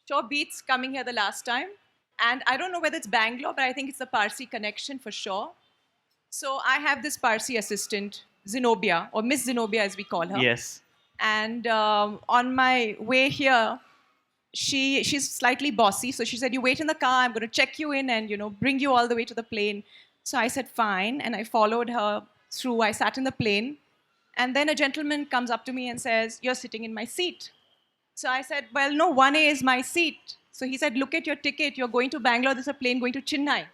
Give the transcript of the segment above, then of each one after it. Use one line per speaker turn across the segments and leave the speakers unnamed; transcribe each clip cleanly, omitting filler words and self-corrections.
Sure beats coming here the last time. And I don't know whether it's Bangalore, but I think it's the Parsi connection for sure. So I have this Parsi assistant, Zenobia, or Miss Zenobia as we call her.
Yes.
And on my way here, she's slightly bossy. So she said, "You wait in the car. I'm going to check you in and bring you all the way to the plane." So I said, "Fine," and I followed her through. I sat in the plane, and then a gentleman comes up to me and says, "You're sitting in my seat." So I said, "Well, no, 1A is my seat." So he said, "Look at your ticket. You're going to Bangalore. There's a plane going to Chennai."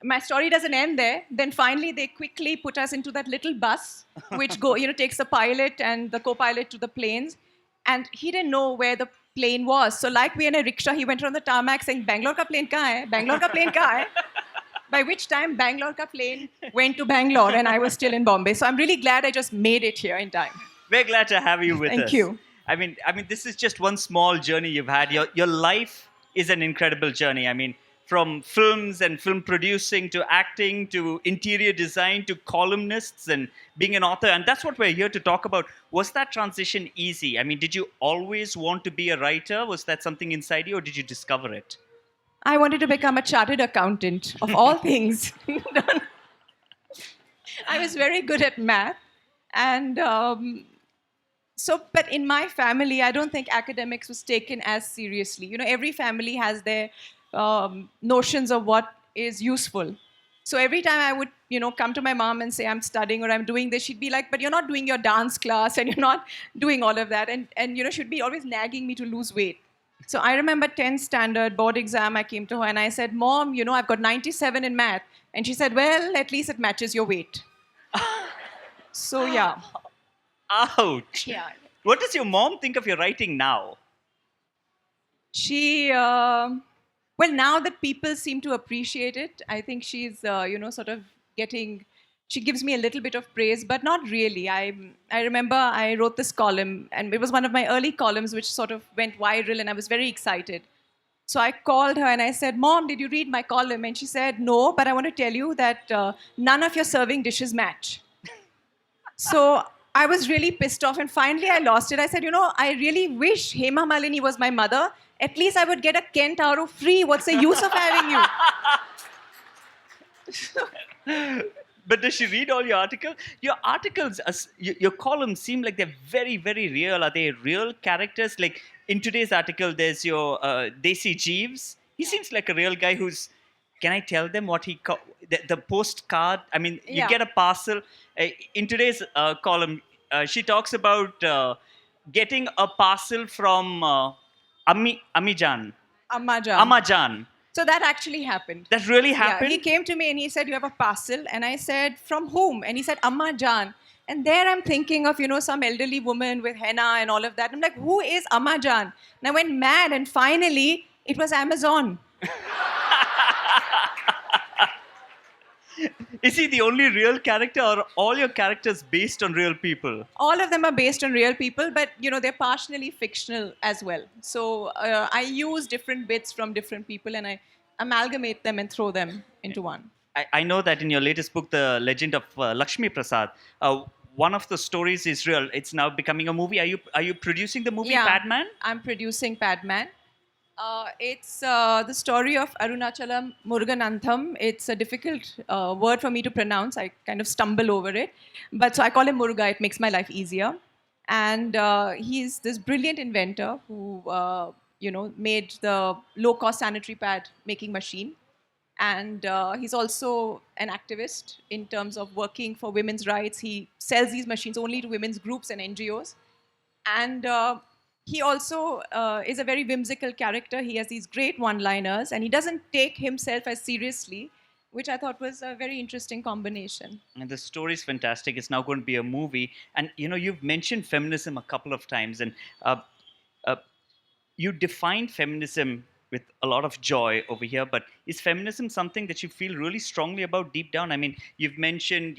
My story doesn't end there. Then finally, they quickly put us into that little bus, which takes the pilot and the co-pilot to the planes. And he didn't know where the plane was. So like we in a rickshaw, he went around the tarmac saying, "Bangalore ka plane kahan hai? Bangalore ka plane kahan hai?" By which time, Bangalore ka plane went to Bangalore, and I was still in Bombay. So I'm really glad I just made it here in time.
We're glad to have you with us.
Thank you.
I mean, this is just one small journey you've had. Your life is an incredible journey. I mean, from films and film producing to acting to interior design to columnists and being an author, and that's what we're here to talk about. Was that transition easy? I mean, did you always want to be a writer? Was that something inside you, or did you discover it?
I wanted to become a chartered accountant, of all things. I was very good at math. And but in my family, I don't think academics was taken as seriously. Every family has their notions of what is useful. So every time I would, come to my mom and say, "I'm studying," or "I'm doing this," she'd be like, "But you're not doing your dance class and you're not doing all of that." And she'd be always nagging me to lose weight. So I remember 10th standard board exam, I came to her and I said, "Mom, I've got 97 in math." And she said, "Well, at least it matches your weight." So yeah.
Ouch.
Yeah.
What does your mom think of your writing now?
She, well, now that people seem to appreciate it, I think she's, sort of getting, she gives me a little bit of praise, but not really. I remember I wrote this column, and it was one of my early columns, which sort of went viral, and I was very excited. So I called her and I said, "Mom, did you read my column?" And she said, "No, but I want to tell you that none of your serving dishes match." So I was really pissed off, and finally I lost it. I said, "I really wish Hema Malini was my mother. At least I would get a Kent Taro free. What's the use of having you?"
But does she read all your articles? Your articles, your columns seem like they're very, very real. Are they real characters? Like in today's article, there's your Desi Jeeves. He seems like a real guy who's. Can I tell them what the postcard? I mean, you
Yeah.
get a parcel. In today's column, she talks about getting a parcel from Amijan.
Amma Jan.
Amajan.
So that actually happened.
That really
Yeah,
happened?
he came to me and he said, "You have a parcel." And I said, "From whom?" And he said, "Amma Jan." And there I'm thinking of, some elderly woman with henna and all of that. I'm like, "Who is Amma Jan?" And I went mad, and finally it was Amazon.
Is he the only real character, or all your characters based on real people?
All of them are based on real people, but they're partially fictional as well. So I use different bits from different people and I amalgamate them and throw them into one.
I know that in your latest book, The Legend of Lakshmi Prasad, one of the stories is real. It's now becoming a movie. Are you producing the movie
Yeah,
Padman?
I'm producing Padman. It's the story of Arunachalam Muruganantham. It's a difficult word for me to pronounce. I kind of stumble over it. But so I call him Muruga. It makes my life easier. And he's this brilliant inventor who, made the low-cost sanitary pad making machine. And he's also an activist in terms of working for women's rights. He sells these machines only to women's groups and NGOs. And he also is a very whimsical character. He has these great one-liners, and he doesn't take himself as seriously, which I thought was a very interesting combination.
And the story is fantastic. It's now going to be a movie. And you've mentioned feminism a couple of times, and uh, uh, you define feminism with a lot of joy over here. But is feminism something that you feel really strongly about deep down? I mean, you've mentioned,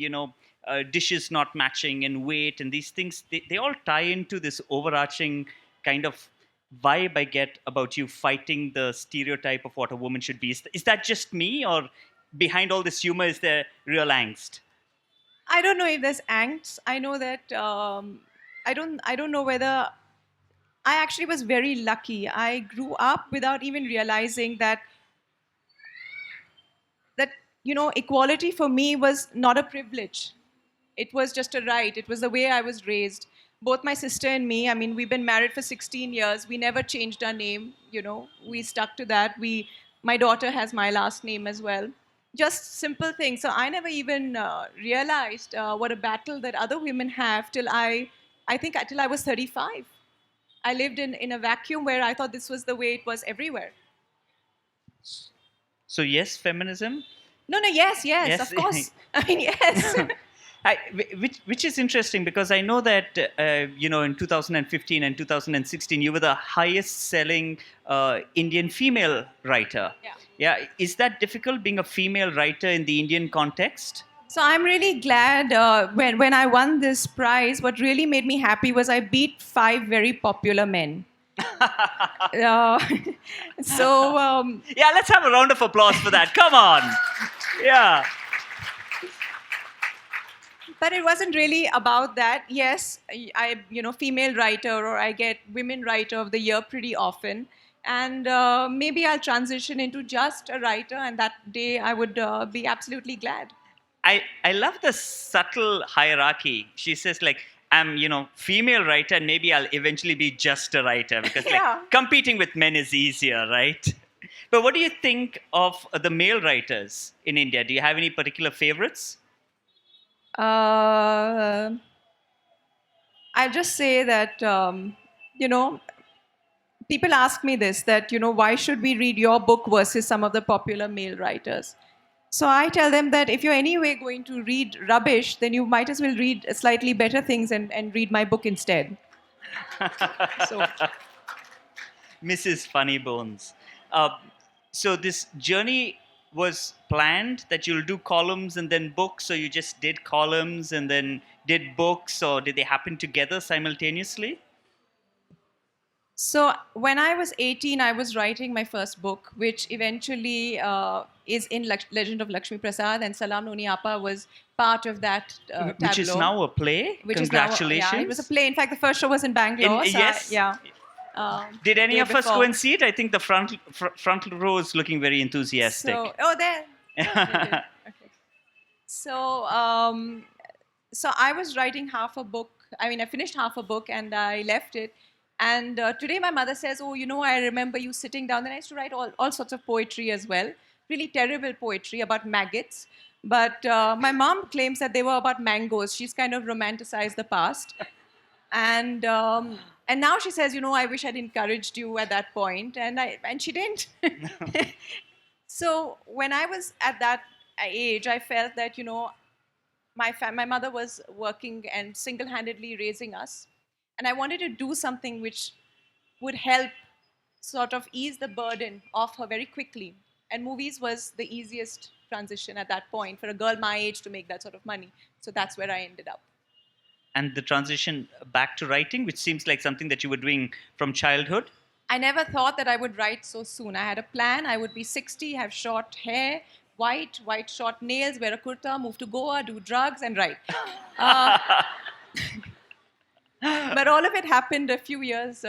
dishes not matching and weight and these things. They all tie into this overarching kind of vibe I get about you fighting the stereotype of what a woman should be. Is that just me, or behind all this humor is there real angst?
I don't know if there's angst. I know that I don't know whether I actually was very lucky. I grew up without even realizing that equality for me was not a privilege. It was just a right. It was the way I was raised. Both my sister and me, I mean, we've been married for 16 years. We never changed our name. We stuck to that. My daughter has my last name as well. Just simple things. So I never even realized what a battle that other women have I think till I was 35. I lived in a vacuum where I thought this was the way it was everywhere.
So yes, feminism.
No, no, yes, yes,
Yes.
of course. I mean, yes.
Which is interesting because I know that in 2015 and 2016 you were the highest selling Indian female writer.
Yeah.
Yeah, is that difficult being a female writer in the Indian context?
So I'm really glad when I won this prize. What really made me happy was I beat 5 very popular men. Uh, so
Yeah, let's have a round of applause for that. Come on. Yeah.
but it wasn't really about that. Yes, female writer, or I get women writer of the year pretty often. And maybe I'll transition into just a writer, and that day I would be absolutely glad.
I love the subtle hierarchy. She says like I'm female writer and maybe I'll eventually be just a writer because
Yeah.
like competing with men is easier, right? But what do you think of the male writers in India? Do you have any particular favorites?
Uh, I'll just say that, people ask me this, that, why should we read your book versus some of the popular male writers? So I tell them that if you're anyway going to read rubbish, then you might as well read slightly better things and read my book instead. So
Mrs. Funny Bones. Uh, so this journey was planned that you'll do columns and then books, or you just did columns and then did books, or did they happen together simultaneously?
So when I was 18, I was writing my first book, which eventually is in Legend of Lakshmi Prasad, and Salam Noni Appa was part of that tableau.
Which is now a play.
Which
Congratulations.
Is now, yeah, it was a play. In fact, the first show was in Bangalore.
Yes.
Yeah.
Did any
day
of us go
before.
and see it? I think the front row is looking very enthusiastic.
There. Okay. So I was writing half a book. I mean, I finished half a book and I left it. And today my mother says, oh, I remember you sitting down. Then I used to write all sorts of poetry as well. Really terrible poetry about maggots. But my mom claims that they were about mangoes. She's kind of romanticized the past. And now she says, I wish I'd encouraged you at that point. And she didn't. So when I was at that age, I felt that, my mother was working and single-handedly raising us. And I wanted to do something which would help sort of ease the burden off her very quickly. And movies was the easiest transition at that point for a girl my age to make that sort of money. So that's where I ended up.
And the transition back to writing, which seems like something that you were doing from childhood.
I never thought that I would write so soon. I had a plan. I would be 60, have short hair, white short nails, wear a kurta, move to Goa, do drugs, and write. But all of it happened a few years,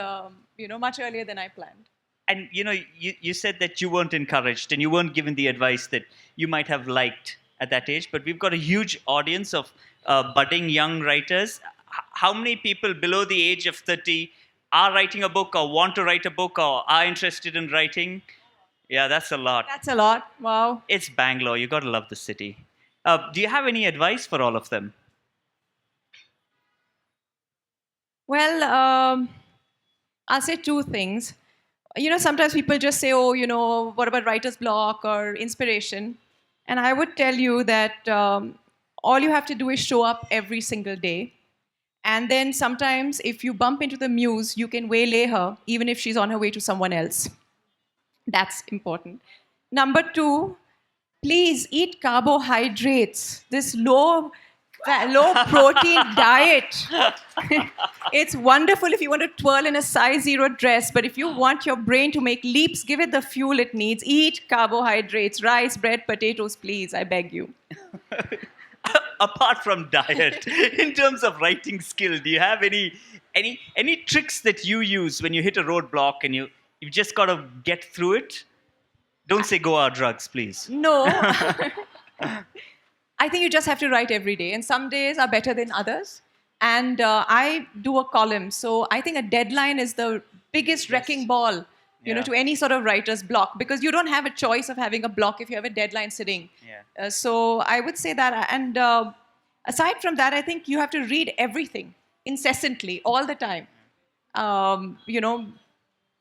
much earlier than I planned.
And you said that you weren't encouraged and you weren't given the advice that you might have liked at that age. But we've got a huge audience of budding young writers. How many people below the age of 30 are writing a book or want to write a book or are interested in writing? Yeah, that's a lot.
That's a lot. Wow.
It's Bangalore. You got to love the city. Do you have any advice for all of them?
Well, I'll say two things. Sometimes people just say, oh, what about writer's block or inspiration? And I would tell you that all you have to do is show up every single day. And then sometimes if you bump into the muse, you can waylay her, even if she's on her way to someone else. That's important. Number two, please eat carbohydrates. This low protein diet. It's wonderful if you want to twirl in a size 0 dress, but if you want your brain to make leaps, give it the fuel it needs. Eat carbohydrates, rice, bread, potatoes, please, I beg you.
Apart from diet, in terms of writing skill, do you have any Any tricks that you use when you hit a roadblock and you've just got to get through it? Don't say go out drugs, please.
No. I think you just have to write every day, and some days are better than others. And I do a column, so I think a deadline is the biggest wrecking ball,
Yeah.
to any sort of writer's block, because you don't have a choice of having a block if you have a deadline sitting.
Yeah.
So I would say that, and aside from that, I think you have to read everything incessantly all the time. You know,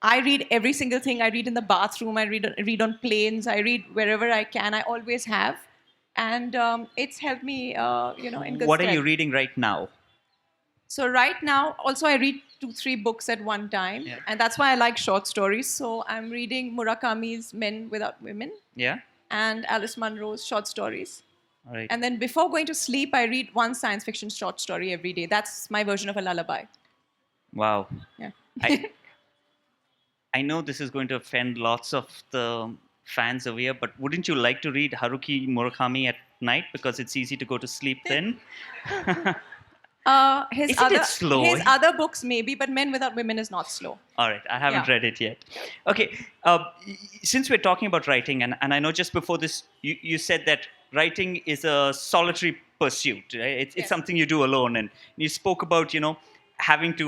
I read every single thing. I read in the bathroom. I read on planes. I read wherever I can. I always have, and it's helped me, in good
What are
stead.
you reading right now?
So right now, also I read 2, 3 books at one time,
Yeah.
and that's why I like short stories. So I'm reading Murakami's Men Without Women
Yeah.
and Alice Munro's short stories.
All right.
And then before going to sleep, I read one science fiction short story every day. That's my version of a lullaby.
Wow.
Yeah.
I know this is going to offend lots of the fans over here, but wouldn't you like to read Haruki Murakami at night because it's easy to go to sleep then?
His
Isn't
other
it slow?
his other books maybe, but Men Without Women is not slow.
All right, I haven't
Yeah.
read it yet. Okay, since we're talking about writing, and I know just before this, you said that writing is a solitary pursuit. Right? It's
Yes.
something you do alone, and you spoke about having to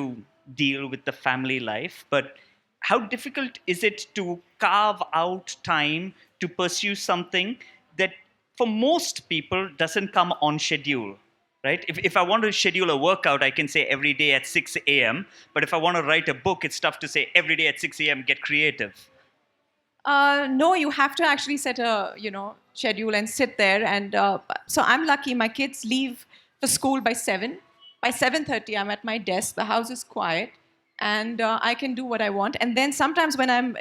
deal with the family life. But how difficult is it to carve out time to pursue something that, for most people, doesn't come on schedule? Right? If I want to schedule a workout, I can say every day at 6 a.m. But if I want to write a book, it's tough to say every day at 6 a.m. Get creative.
No, you have to actually set a schedule and sit there. And so I'm lucky. My kids leave for school by 7. By 7:30, I'm at my desk. The house is quiet, and I can do what I want. And then sometimes when I'm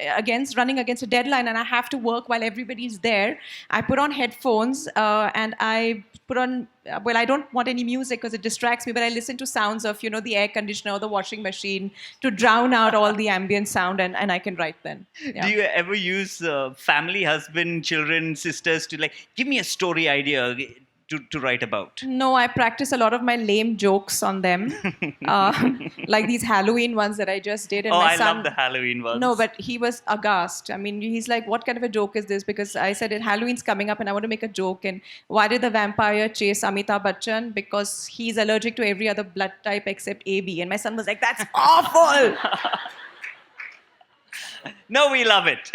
running against a deadline and I have to work while everybody's there, I put on headphones and I put on. Well, I don't want any music because it distracts me, but I listen to sounds of the air conditioner or the washing machine to drown out all the ambient sound, and I can write then. Yeah.
Do you ever use family, husband, children, sisters to give me a story idea to write about?
No, I practice a lot of my lame jokes on them, like these Halloween ones that I just did. And
Oh,
my
I
son,
love the Halloween ones.
No, but he was aghast. I mean, he's like, "What kind of a joke is this?" Because I said, Halloween's coming up, and I want to make a joke. And why did the vampire chase Amitabh Bachchan? Because he's allergic to every other blood type except AB. And my son was like, "That's awful."
No, we love it.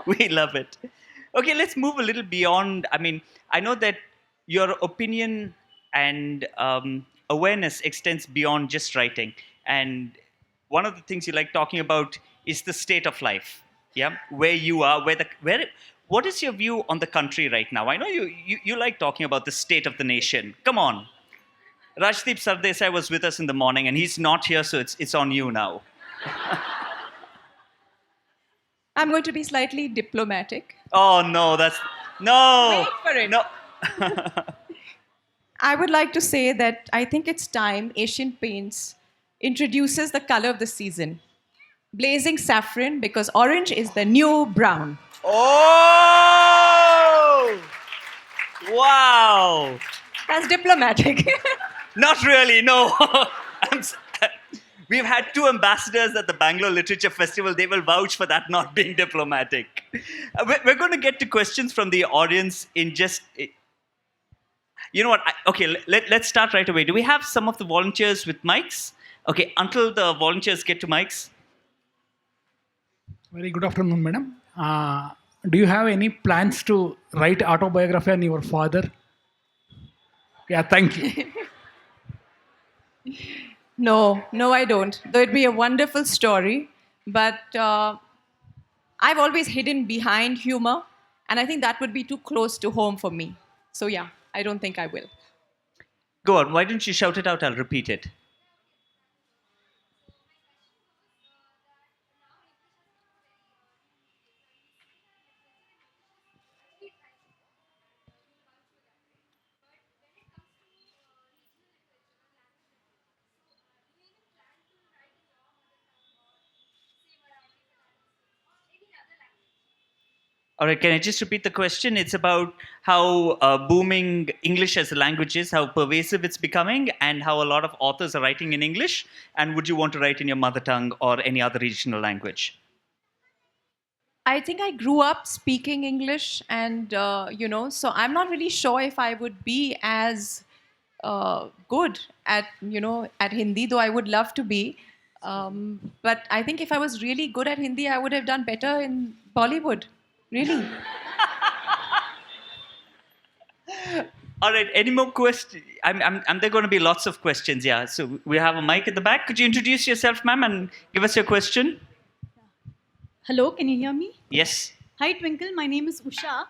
We love it. Okay, let's move a little beyond. I mean, I know that your opinion and awareness extends beyond just writing. And one of the things you like talking about is the state of life. Yeah, where you are, what is your view on the country right now? I know you like talking about the state of the nation. Come on. Rajdeep Sardesai was with us in the morning, and he's not here, so it's on you now.
I'm going to be slightly diplomatic.
Oh no, no.
Wait for it.
No.
I would like to say that I think it's time Asian Paints introduces the color of the season. Blazing saffron, because orange is the new brown.
Oh! Wow.
That's diplomatic.
Not really, no. We've had 2 ambassadors at the Bangalore Literature Festival. They will vouch for that not being diplomatic. We're going to get to questions from the audience in just... You know what? Let's start right away. Do we have some of the volunteers with mics? Okay, until the volunteers get to mics.
Very good afternoon, madam. Do you have any plans to write autobiography on your father? Yeah, thank you.
No, I don't. Though it'd be a wonderful story, but I've always hidden behind humor, and I think that would be too close to home for me. So yeah, I don't think I will.
Go on, why don't you shout it out? I'll repeat it. All right, can I just repeat the question? It's about how booming English as a language is, how pervasive it's becoming, and how a lot of authors are writing in English. And would you want to write in your mother tongue or any other regional language?
I think I grew up speaking English, and so I'm not really sure if I would be as good at Hindi, though I would love to be. But I think if I was really good at Hindi, I would have done better in Bollywood. Really.
All right, any more questions? There are going to be lots of questions, yeah. So we have a mic at the back. Could you introduce yourself, ma'am, and give us your question?
Hello, can you hear me?
Yes.
Hi, Twinkle. My name is Usha.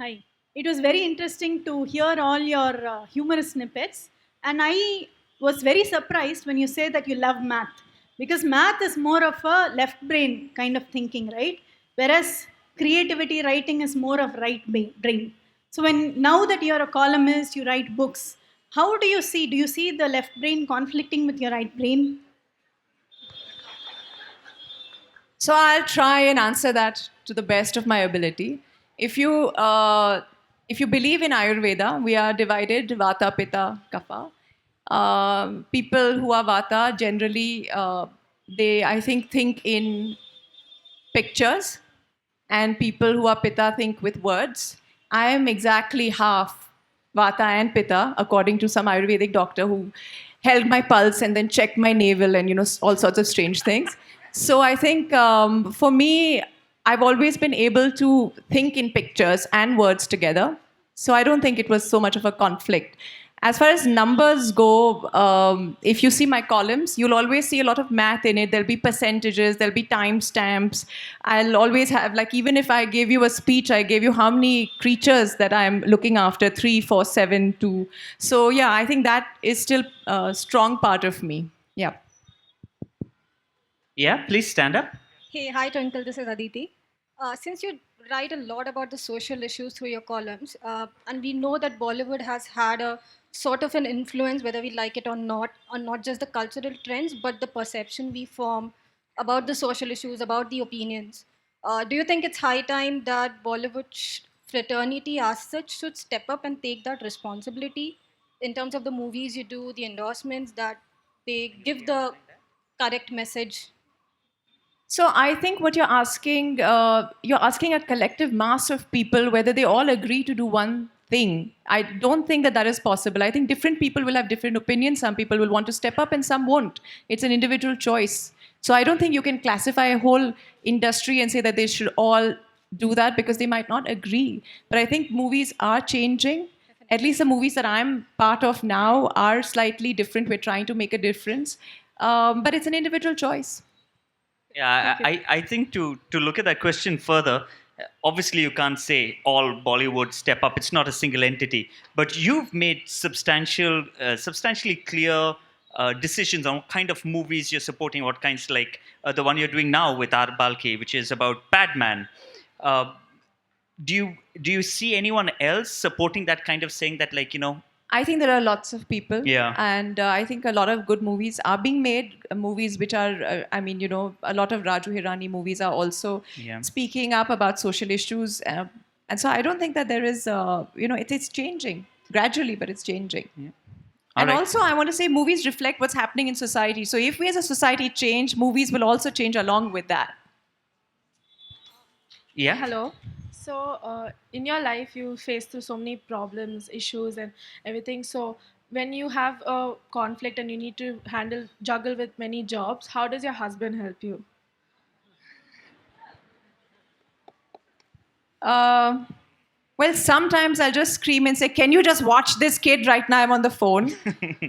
Hi. It was very interesting to hear all your humorous snippets. And I was very surprised when you say that you love math. Because math is more of a left brain kind of thinking, right? Whereas creativity, writing is more of right brain. So now that you're a columnist, you write books, how do you see? Do you see the left brain conflicting with your right brain?
So I'll try and answer that to the best of my ability. If you believe in Ayurveda, we are divided Vata, Pitta, Kapha. People who are Vata generally they I think in pictures, and people who are Pitta think with words. I am exactly half Vata and Pitta, according to some Ayurvedic doctor who held my pulse and then checked my navel and all sorts of strange things. So I think for me, I've always been able to think in pictures and words together. So I don't think it was so much of a conflict. As far as numbers go, if you see my columns, you'll always see a lot of math in it. There'll be percentages, there'll be timestamps. I'll always have, like, even if I gave you a speech, I gave you how many creatures that I'm looking after 3, 4, 7, 2. So, yeah, I think that is still a strong part of me. Yeah.
Yeah, please stand up.
Hey, hi Twinkle, this is Aditi. Since you write a lot about the social issues through your columns, and we know that Bollywood has had a sort of an influence, whether we like it or not, on not just the cultural trends, but the perception we form about the social issues, about the opinions. Do you think it's high time that Bollywood fraternity as such should step up and take that responsibility in terms of the movies you do, the endorsements, that they give the correct message?
So I think what you're asking a collective mass of people whether they all agree to do one thing. I don't think that is possible. I think different people will have different opinions. Some people will want to step up and some won't. It's an individual choice. So I don't think you can classify a whole industry and say that they should all do that because they might not agree. But I think movies are changing. At least the movies that I'm part of now are slightly different. We're trying to make a difference. But it's an individual choice.
Yeah, I think to look at that question further, obviously you can't say all Bollywood step up. It's not a single entity, but you've made substantially clear decisions on what kind of movies you're supporting, what kinds, like the one you're doing now with R. Balke, which is about Padman. Do you see anyone else supporting that kind of saying that, like,
I think there are lots of people.
Yeah.
And I think a lot of good movies are being made. Movies which are, a lot of Raju Hirani movies are also
Yeah.
speaking up about social issues. And so I don't think that there is, it's changing gradually, but it's changing.
All
And
right.
also, I want to say movies reflect what's happening in society. So if we as a society change, movies will also change along with that.
Yeah.
Hello. So, in your life, you face through so many problems, issues, and everything. So, when you have a conflict and you need to juggle with many jobs, how does your husband help you?
Well, sometimes I'll just scream and say, "Can you just watch this kid right now? I'm on the phone."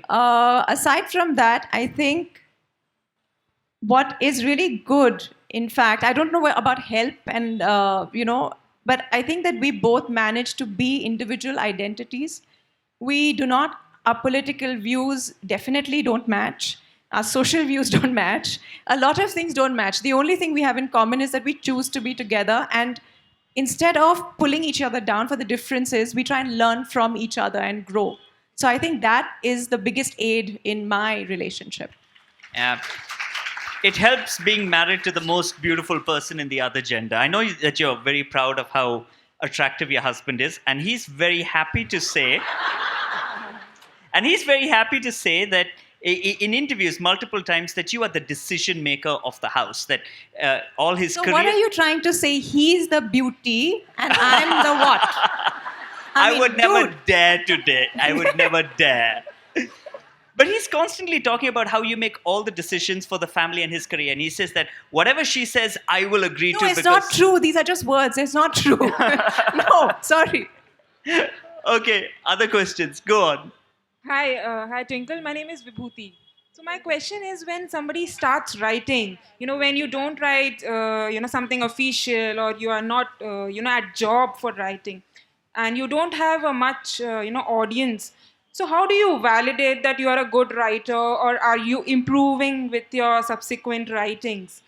Aside from that, I think what is really good, in fact, I don't know about help and, but I think that we both manage to be individual identities. We do not, our political views definitely don't match. Our social views don't match. A lot of things don't match. The only thing we have in common is that we choose to be together, and instead of pulling each other down for the differences, we try and learn from each other and grow. So I think that is the biggest aid in my relationship.
Yeah. it helps being married to the most beautiful person in the other gender. I know that you're very proud of how attractive your husband is, and he's very happy to say, that in interviews multiple times that you are the decision maker of the house. That all his
So
career.
what are you trying to say? He's the beauty and I'm the what?
I
mean,
would never
dude.
dare today. I would never dare. But he's constantly talking about how you make all the decisions for the family and his career. And he says that whatever she says, I will agree
No,
to.
it's not true. These are just words. It's not true. No, sorry.
Okay, other questions. Go on.
Hi, Twinkle. My name is Vibhuti. So my question is, when somebody starts writing, when you don't write, something official, or you are not, at job for writing, and you don't have a much, audience. So how do you validate that you are a good writer, or are you improving with your subsequent writings?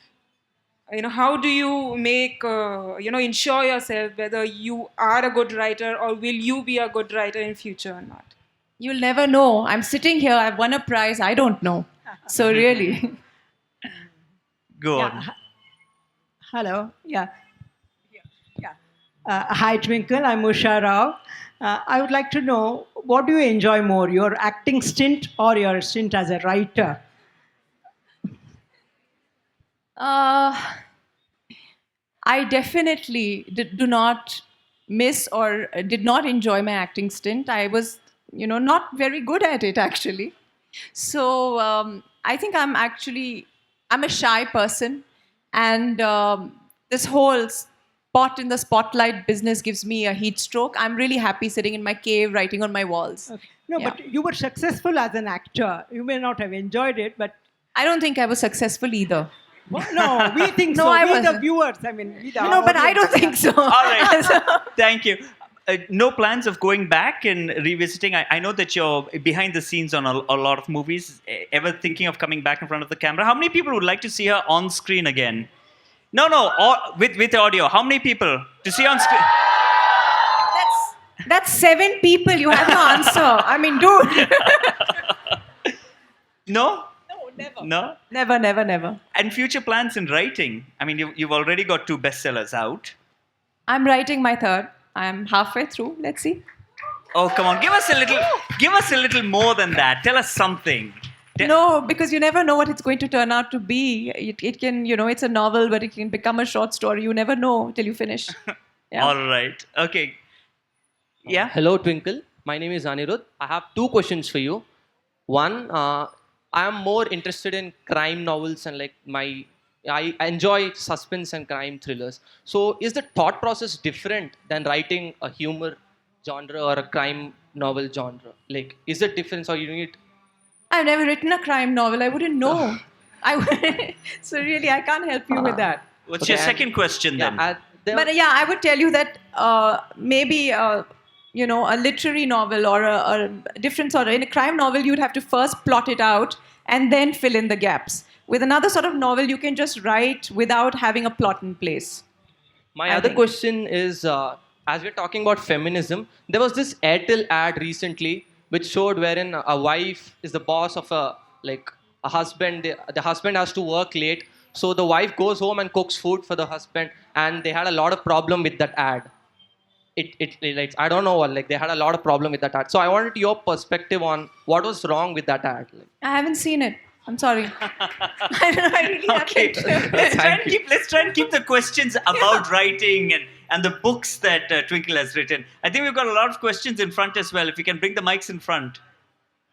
How do you make, ensure yourself whether you are a good writer or will you be a good writer in future or not?
You'll never know. I'm sitting here. I've won a prize. I don't know. So really.
Go on.
Yeah. Hello. Yeah. Hi, Twinkle. I'm Usha Rao. I would like to know, what do you enjoy more, your acting stint or your stint as a writer?
I definitely do not miss or did not enjoy my acting stint. I was, not very good at it actually. So I think I'm a shy person, and this whole spot in the spotlight business gives me a heat stroke. I'm really happy sitting in my cave writing on my walls.
Okay. No,
Yeah.
but you were successful as an actor. You may not have enjoyed it, but
I don't think I was successful either.
no, we think
No,
so.
I
We the
wasn't.
viewers, I mean, we the
No, but I
audience.
don't think so.
All right. Thank you. No plans of going back and revisiting. I know that you're behind the scenes on a lot of movies. Ever thinking of coming back in front of the camera? How many people would like to see her on screen again? No, with audio. How many people to see on screen?
That's 7 people. You have to answer. I mean, dude.
No?
Never.
No?
Never.
And future plans in writing? I mean, you've already got 2 bestsellers out.
I'm writing my third. I'm halfway through. Let's see.
Oh, come on. Give us a little more than that. Tell us something.
No, because you never know what it's going to turn out to be. It can, it's a novel, but it can become a short story. You never know till you finish. Yeah.
All right. Okay. Yeah?
Hello, Twinkle. My name is Anirudh. I have 2 questions for you. One, I am more interested in crime novels and I enjoy suspense and crime thrillers. So, is the thought process different than writing a humor genre or a crime novel genre? Is it different, or you need?
I've never written a crime novel. I wouldn't know. So really, I can't help you with that.
What's
Okay,
your
and-
second question then?
But yeah, I would tell you that maybe a literary novel or a different sort of, in a crime novel, you'd have to first plot it out and then fill in the gaps. With another sort of novel, you can just write without having a plot in place.
My
I
other
think.
question is, as we're talking about feminism, there was this Airtel ad recently which showed wherein a wife is the boss of a husband. The husband has to work late, so the wife goes home and cooks food for the husband, and they had a lot of problem with that ad. I don't know, they had a lot of problem with that ad. So I wanted your perspective on what was wrong with that ad.
I haven't seen it. I'm sorry. I really
Okay.
haven't.
Let's try and keep the questions about writing and the books that Twinkle has written. I think we've got a lot of questions in front as well. If you can bring the mics in front.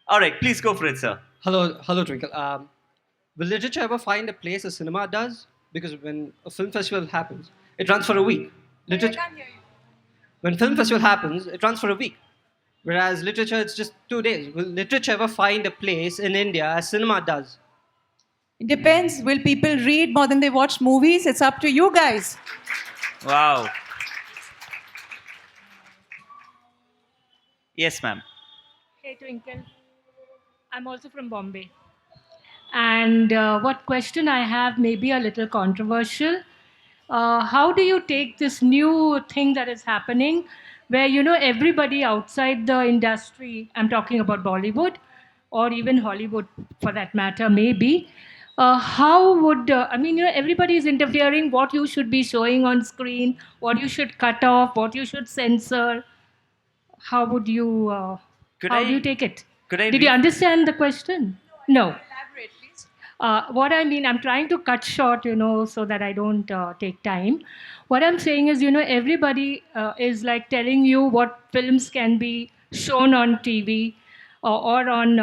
All right, please go for it, sir.
Hello, Twinkle. Will literature ever find a place a cinema does? Because when a film festival happens, it runs for a week. Literature. When film festival happens, it runs for a week. Whereas literature, it's just 2 days. Will literature ever find a place in India as cinema does?
It depends. Will people read more than they watch movies? It's up to you guys.
Wow. Yes, ma'am.
Hey, Twinkle. I'm also from Bombay. And what question I have may be a little controversial. How do you take this new thing that is happening where, everybody outside the industry, I'm talking about Bollywood or even Hollywood for that matter, maybe, how would I mean, everybody is interfering what you should be showing on screen, what you should cut off, what you should censor. How would you
Could
how do you
I
take it?
could I
Did you
re-
understand the question? No.
Elaborate, please.
What I mean, I'm trying to cut short, so that I don't take time. What I'm saying is, everybody is like telling you what films can be shown on TV or on,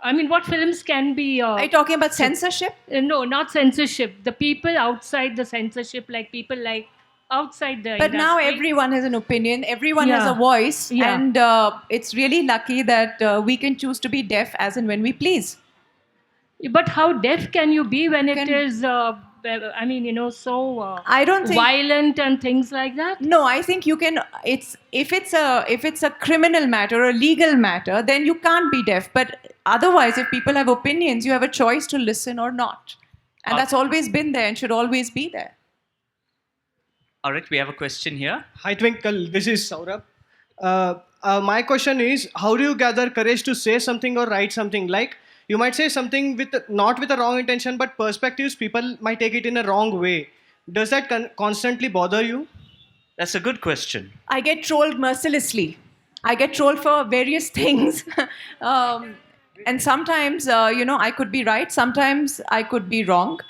I mean, what films can be.
Are you talking about censorship?
No, not censorship. The people outside the censorship, like people like outside the
But now
industry.
everyone has an opinion, everyone has a
Yeah.
voice,
Yeah.
and it's really lucky that we can choose to be deaf as and when we please.
But how deaf can you be when it
Can-
is, I mean, so
I don't think.
violent and things like that?
No, I think you can. It's if it's a criminal matter or a legal matter, then you can't be deaf. But otherwise, if people have opinions, you have a choice to listen or not, and that's always been there and should always be there.
All right, we have a question here.
Hi Twinkle, this is Saurabh. My question is, how do you gather courage to say something or write something? Like, you might say something not with a wrong intention, but perspectives, people might take it in a wrong way. Does that constantly bother you?
That's a good question.
I get trolled mercilessly. I get trolled for various things. And sometimes, I could be right. Sometimes I could be wrong.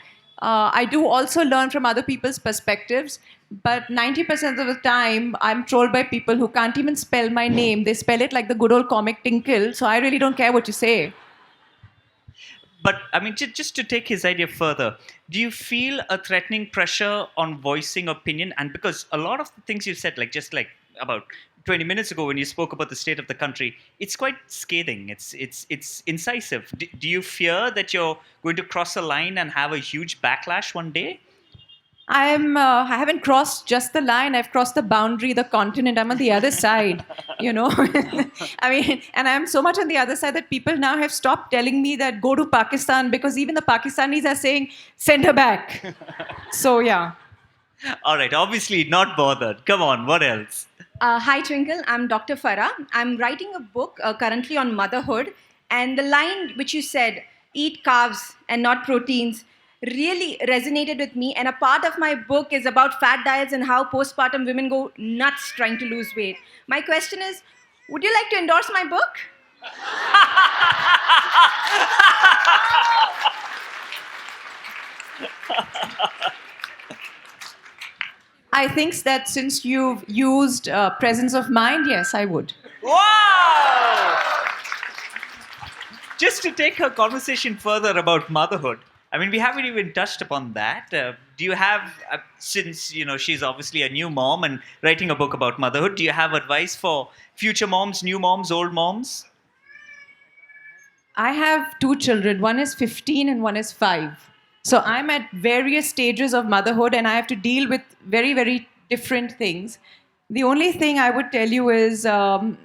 I do also learn from other people's perspectives. But 90% of the time, I'm trolled by people who can't even spell my name. They spell it like the good old comic Tinkle. So I really don't care what you say.
But I mean, just to take his idea further, do you feel a threatening pressure on voicing opinion? And because a lot of the things you said, like just like about 20 minutes ago when you spoke about the state of the country, it's quite scathing. It's incisive. Do you fear that you're going to cross a line and have a huge backlash one day?
I haven't crossed just the line. I've crossed the boundary, the continent. I'm on the other side, I mean, and I'm so much on the other side that people now have stopped telling me that go to Pakistan because even the Pakistanis are saying, send her back. So, yeah.
All right, obviously not bothered. Come on, what else?
Hi, Twinkle. I'm Dr. Farah. I'm writing a book currently on motherhood. And the line which you said, eat carbs and not proteins, really resonated with me. And a part of my book is about fat diets and how postpartum women go nuts trying to lose weight. My question is, would you like to endorse my book?
I think that since you've used presence of mind, yes, I would.
Wow! Just to take her conversation further about motherhood, I mean, we haven't even touched upon that. Do you have, since she's obviously a new mom and writing a book about motherhood, do you have advice for future moms, new moms, old moms?
I have two children. One is 15 and one is 5. So I'm at various stages of motherhood and I have to deal with very, very different things. The only thing I would tell you is for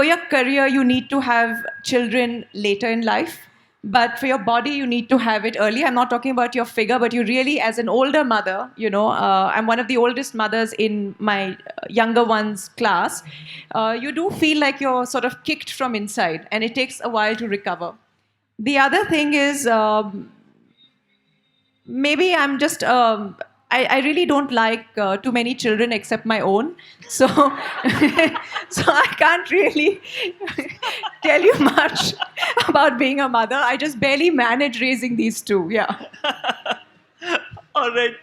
your career, you need to have children later in life. But for your body, you need to have it early. I'm not talking about your figure, but you really, as an older mother, I'm one of the oldest mothers in my younger one's class. You do feel like you're sort of kicked from inside, and it takes a while to recover. The other thing is, maybe I'm just, I really don't like too many children except my own. So, so I can't really tell you much about being a mother. I just barely manage raising these two. Yeah.
All right.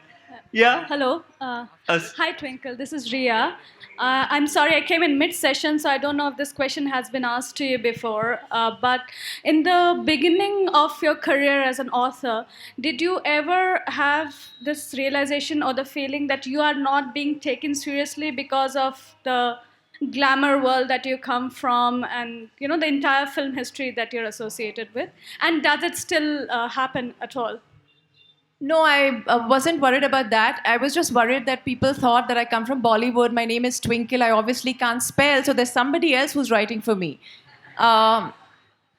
Yeah.
Hello. Hi, Twinkle. This is Ria. I'm sorry, I came in mid-session, so I don't know if this question has been asked to you before. But in the beginning of your career as an author, did you ever have this realization or the feeling that you are not being taken seriously because of the glamour world that you come from and the entire film history that you're associated with? And does it still happen at all?
No, I wasn't worried about that. I was just worried that people thought that I come from Bollywood. My name is Twinkle. I obviously can't spell. So there's somebody else who's writing for me.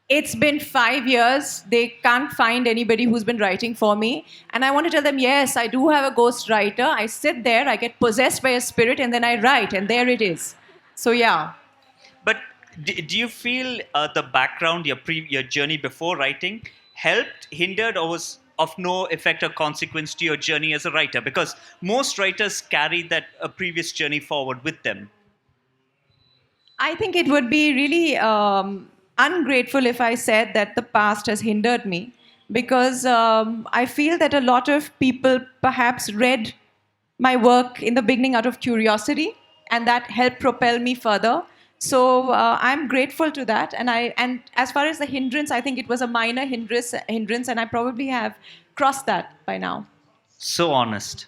It's been 5 years. They can't find anybody who's been writing for me. And I want to tell them, yes, I do have a ghost writer. I sit there, I get possessed by a spirit, and then I write. And there it is. So, yeah.
But do you feel the background, your journey before writing, helped, hindered, or was of no effect or consequence to your journey as a writer? Because most writers carry that previous journey forward with them.
I think it would be really ungrateful if I said that the past has hindered me, because I feel that a lot of people perhaps read my work in the beginning out of curiosity, and that helped propel me further. So I'm grateful to that. And as far as the hindrance, I think it was a minor hindrance, and I probably have crossed that by now.
So honest.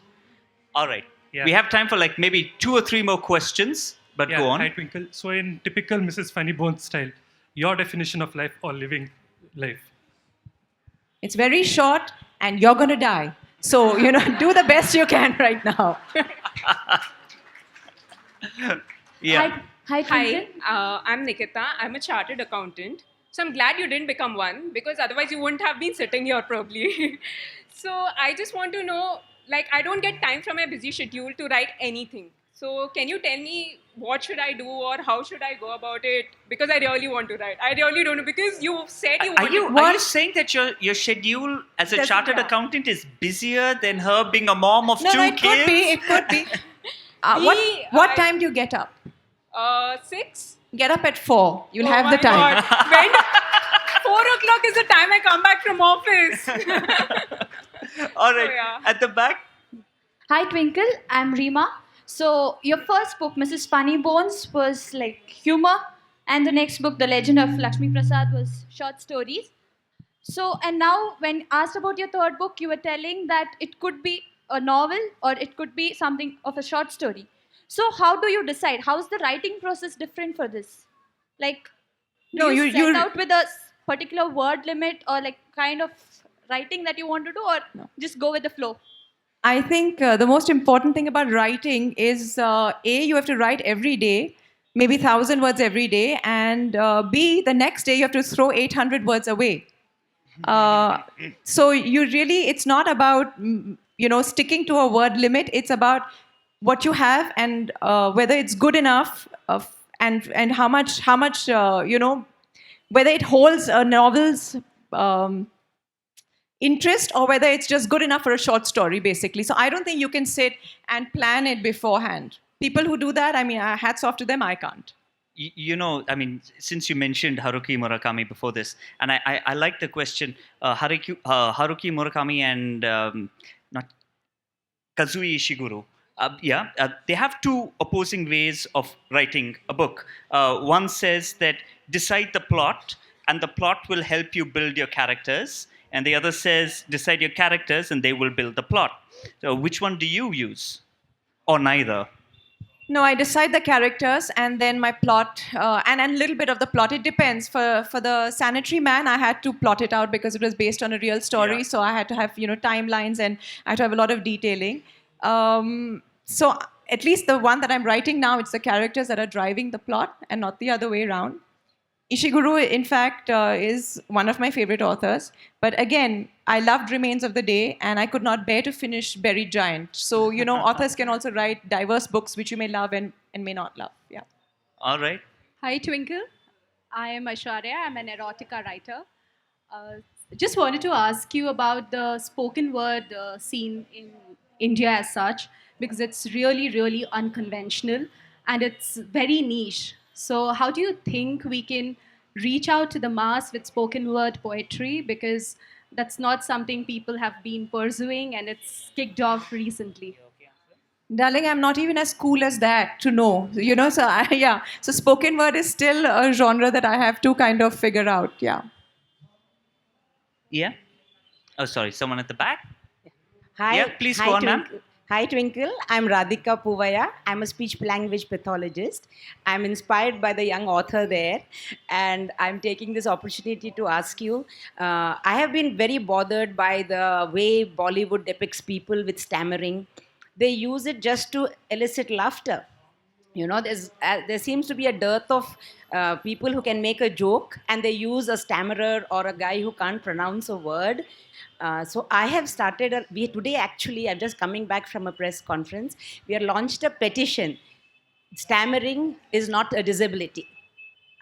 All right. We have time for like maybe 2 or 3 more questions, but go on.
Hi, Twinkle. So, in typical Mrs. Funnybones style, your definition of life or living life?
It's very short, and you're going to die. So, do the best you can right now.
Yeah.
Hi, I'm Nikita. I'm a chartered accountant. So I'm glad you didn't become one, because otherwise you wouldn't have been sitting here probably. So I just want to know, like, I don't get time from my busy schedule to write anything. So can you tell me what should I do or how should I go about it? Because I really want to write. I really don't know, because you said you
Are you saying that your schedule as a chartered accountant is busier than her being a mom of 2
it
kids?
It could be. What time do you get up?
6.
Get up at 4. You'll have the
my
time.
God. When 4 o'clock is the time I come back from office.
All right.
So, yeah.
At the back.
Hi, Twinkle. I'm Rima. So, your first book, Mrs. Funnybones, was like humor, and the next book, The Legend of Lakshmi Prasad, was short stories. So, and now, when asked about your third book, you were telling that it could be a novel or it could be something of a short story. So, how do you decide? How's the writing process different for this? Like, do you set out with a particular word limit or like kind of writing that you want to do, or just go with the flow?
I think the most important thing about writing is you have to write every day, maybe 1,000 words every day, and B, the next day you have to throw 800 words away. So it's not about sticking to a word limit. It's about what you have and whether it's good enough, and how much whether it holds a novel's interest, or whether it's just good enough for a short story, basically. So I don't think you can sit and plan it beforehand. People who do that, I mean, hats off to them. I can't.
I mean, since you mentioned Haruki Murakami before this, and I like the question, Haruki Murakami and not Kazuo Ishiguro. They have 2 opposing ways of writing a book. One says that decide the plot, and the plot will help you build your characters. And the other says decide your characters, and they will build the plot. So which one do you use? Or neither?
No, I decide the characters and then my plot, and a little bit of the plot. It depends. For the Sanitary Man, I had to plot it out because it was based on a real story. So I had to have timelines, and I had to have a lot of detailing. So at least the one that I'm writing now, it's the characters that are driving the plot and not the other way around. Ishiguro, in fact, is one of my favorite authors. But again, I loved Remains of the Day, and I could not bear to finish Buried Giant. So, authors can also write diverse books which you may love and may not love. Yeah.
All right.
Hi, Twinkle. I am Aishwarya. I'm an erotica writer. Just wanted to ask you about the spoken word scene in India as such, because it's really, really unconventional and it's very niche. So how do you think we can reach out to the mass with spoken word poetry? Because that's not something people have been pursuing, and it's kicked off recently.
Darling, I'm not even as cool as that to know. So spoken word is still a genre that I have to kind of figure out. Yeah.
Yeah? Oh, sorry. Someone at the back?
Hi.
Yeah, please go on, ma'am.
Hi, Twinkle. I'm Radhika Puvaya. I'm a speech language pathologist. I'm inspired by the young author there, and I'm taking this opportunity to ask you. I have been very bothered by the way Bollywood depicts people with stammering. They use it just to elicit laughter. There seems to be a dearth of people who can make a joke, and they use a stammerer or a guy who can't pronounce a word. So I have started, today actually, I'm just coming back from a press conference. We have launched a petition. Stammering is not a disability.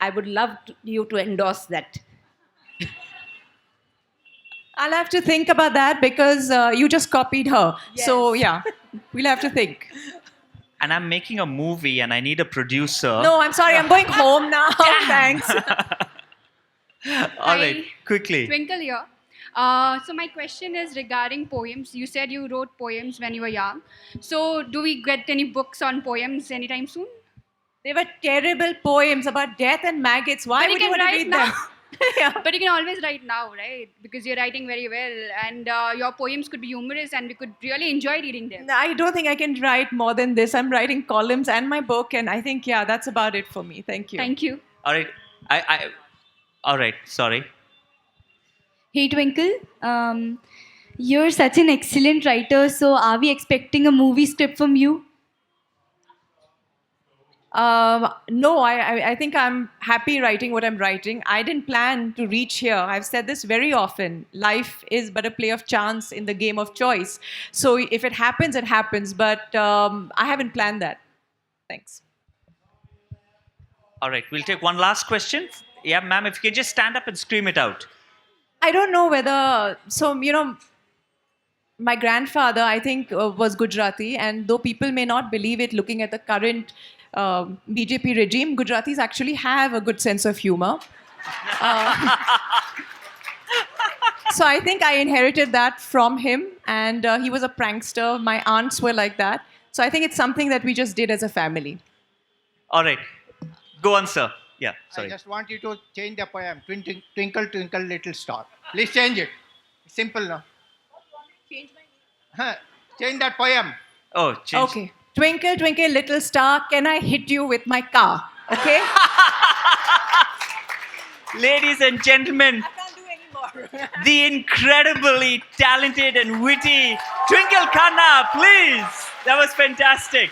I would love you to endorse that.
I'll have to think about that because you just copied her. So yeah, we'll have to think.
And I'm making a movie and I need a producer.
No, I'm sorry. I'm going home now. Thanks.
All right, quickly.
Twinkle here. So my question is regarding poems. You said you wrote poems when you were young. So do we get any books on poems anytime soon?
They were terrible poems about death and maggots. Why
But you
would you
can
want to
write
read
now.
them?
But you can always write now, right? Because you're writing very well, and your poems could be humorous, and we could really enjoy reading them.
I don't think I can write more than this. I'm writing columns and my book, and I think, yeah, that's about it for me. Thank you.
Thank you.
All right. All right. Sorry.
Hey Twinkle, you're such an excellent writer. So are we expecting a movie script from you?
No, I think I'm happy writing what I'm writing. I didn't plan to reach here. I've said this very often. Life is but a play of chance in the game of choice. So if it happens, it happens. But I haven't planned that. Thanks.
All right. We'll take one last question. Yeah, ma'am, if you can just stand up and scream it out.
I don't know whether, so, my grandfather, I think, was Gujarati. And though people may not believe it looking at the current BJP regime, Gujaratis actually have a good sense of humor. So I think I inherited that from him. And he was a prankster. My aunts were like that. So I think it's something that we just did as a family.
All right. Go on, sir. Yeah, sorry.
I just want you to change the poem. Twinkle, twinkle, little star. Please change it. It's simple now. Change that poem.
Oh, change.
Okay. Twinkle, twinkle, little star, can I hit you with my car? Okay?
Ladies and gentlemen, the incredibly talented and witty Twinkle Khanna, please. That was fantastic.